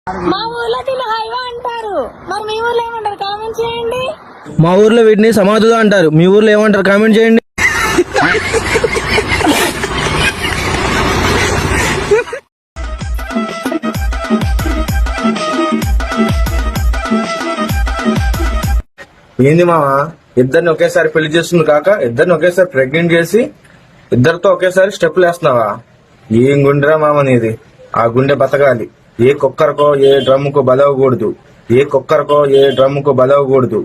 మా ఊర్లో దీన్ని హైవా అంటారు. మరి మీ ఊర్లో ఏమంటారు? కామెంట్ చేయండి. మా ఊర్లో వీటిని సమాధులు అంటారు. మీ ఊర్లో ఏమంటారు? కామెంట్ చేయండి. ఏంది మామ, ఇద్దరిని ఒకేసారి పెళ్లి చేస్తుంది కాక ఇద్దరిని ఒకేసారి ప్రెగ్నెంట్ చేసి ఇద్దరితో ఒకేసారి స్టెప్పులు వేస్తున్నావా? ఏం గుండెరా మామ నీది. ఆ గుండె బతకాలి. ఏ కుక్కరకో ఏ డ్రమ్ముకో బలవకూడదు. ఏ కుక్కరకో ఏ డ్రమ్ముకో బలవకూడదు.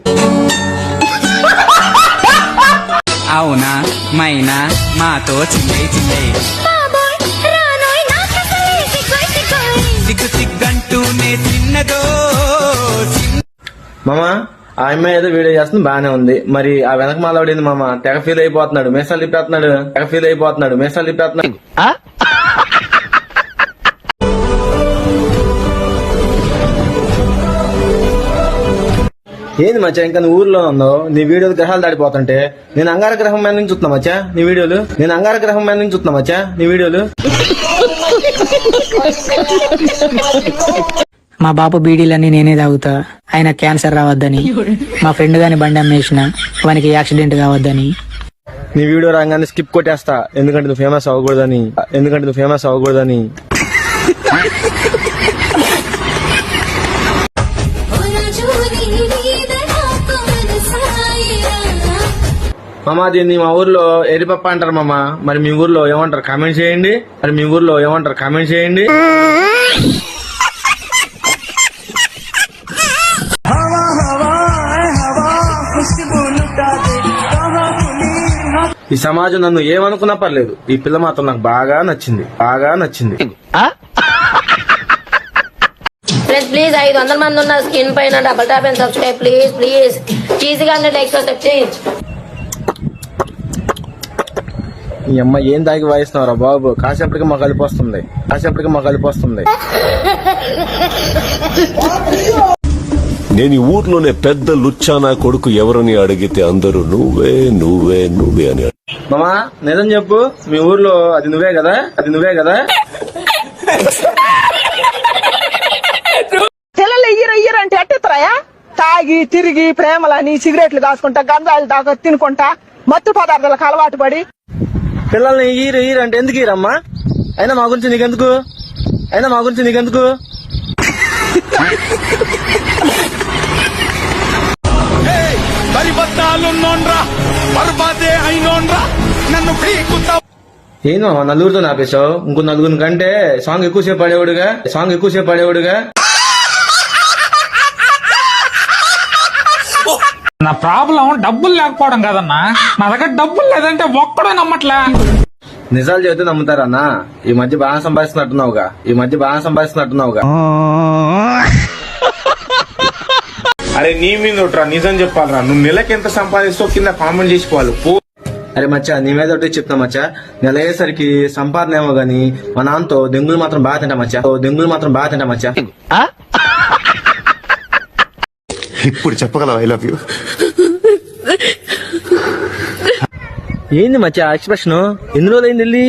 అవునా మైనా మాతో చిల్లై చిల్లై సిగ్గు సిగ్గంటూనే చిన్నదో మామ, ఆ అమ్మాయి ఏదో వీడియో చేస్తుంది బానే ఉంది. మరి ఆ వెనక మాలవాడింది మామ. తెగ ఫీల్ అయిపోతున్నాడు. మీసాలు తిప్పేస్తున్నాడు. ఏంది మచ్చా, ఇంకా నువ్వు ఊర్లో ఉన్నావు? నీ వీడియోలు గ్రహాలు దాడిపోతుంటే నేను అంగార గ్రహం మీద నుంచి చూస్తున్నా మచ్చా నీ వీడియోలు. మా బాపు బీడీలన్నీ నేనే తాగుతా. ఆయన క్యాన్సర్ రావద్దని. మా ఫ్రెండ్ గాని బండి అమ్మేసిన వానికి యాక్సిడెంట్ కావద్దని. నీ వీడియో రాగానే స్కిప్ కొట్టేస్తా. ఎందుకంటే నువ్వు ఫేమస్ అవ్వకూడదని. మామ, దీన్ని మా ఊర్లో ఎరిపప్ప అంటారు మామ. మరి మీ ఊర్లో ఏమంటారు? కామెంట్ చేయండి. ఈ సమాజం నన్ను ఏమనుకున్నా పర్లేదు. ఈ పిల్ల మాత్రం నాకు బాగా నచ్చింది. ఫ్రెండ్స్ ప్లీజ్ 500 మంది ఉన్న స్క్రీన్ పైన double tap and subscribe please. చీజీగా 100 లైక్స్ చేంజ్. ఈ అమ్మ ఏం దాగి వాయిస్తున్నారా బాబు? కాసేపటికి మాకు కలిపొస్తుంది. నేను ఈ ఊర్లోనే పెద్ద లుచ్చానా కొడుకు ఎవరని అడిగితే అందరూ నువ్వే అని. మామా, నిజం చెప్పు. మీ ఊర్లో అది నువ్వే కదా? పిల్లలు ఇయ్యరంటే ఎట్టెత్తరాయా? తాగి తిరిగి ప్రేమలని సిగరెట్లు కాసుకుంటా, గంజాయిలు దాకా తినుకుంటా, మత్తు పదార్థాలకు అలవాటు పడి పిల్లల్ని ఈరు అంటే ఎందుకు ఈరమ్మా? అయినా మా గురించి నీకెందుకు? ఏంది మామ నలుగురితో నాపేశావు? ఇంకో నలుగురి కంటే సాంగ్ ఎక్కువసేపు పడేవాడుగా. నా ప్రాబ్లం డబ్బులు లేకపోవడం కదన్నా. నా దగ్గర డబ్బులు లేదంటే ఒక్కడో నమ్మట్లే. నిజాలు చెబితే నమ్ముతారన్నా? ఈ మధ్య బాగా సంపాదిస్తున్నట్టున్నావుగా. అరే నీ మీద ఒకట్రా, నిజం చెప్పాలరా. నువ్వు నెలకి ఎంత సంపాదిస్తావు కింద కామెంట్ చేసుకోవాలి. అరే మచ్చా, నీ మీద ఒకటి చెప్తా మచ్చా. నెల అయ్యేసరికి సంపాదన ఏమో గాని మా నాన్నతో దెంగులు మాత్రం బాగా తింటా మచ్చా. ఇప్పుడు చెప్పగలవా ఐ లవ్ యూ? ఏంది మచ్చా ఎక్స్ప్రెషన్? ఎన్ని రోజులైంది వెళ్ళి?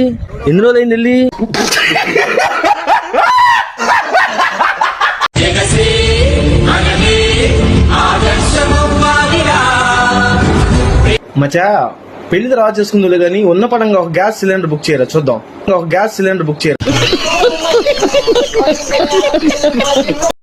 మచ్చా, పెళ్లి తర్వాత చేసుకుందులే గానీ ఉన్న పడంగా ఒక గ్యాస్ సిలిండర్ బుక్ చేయరా చూద్దాం.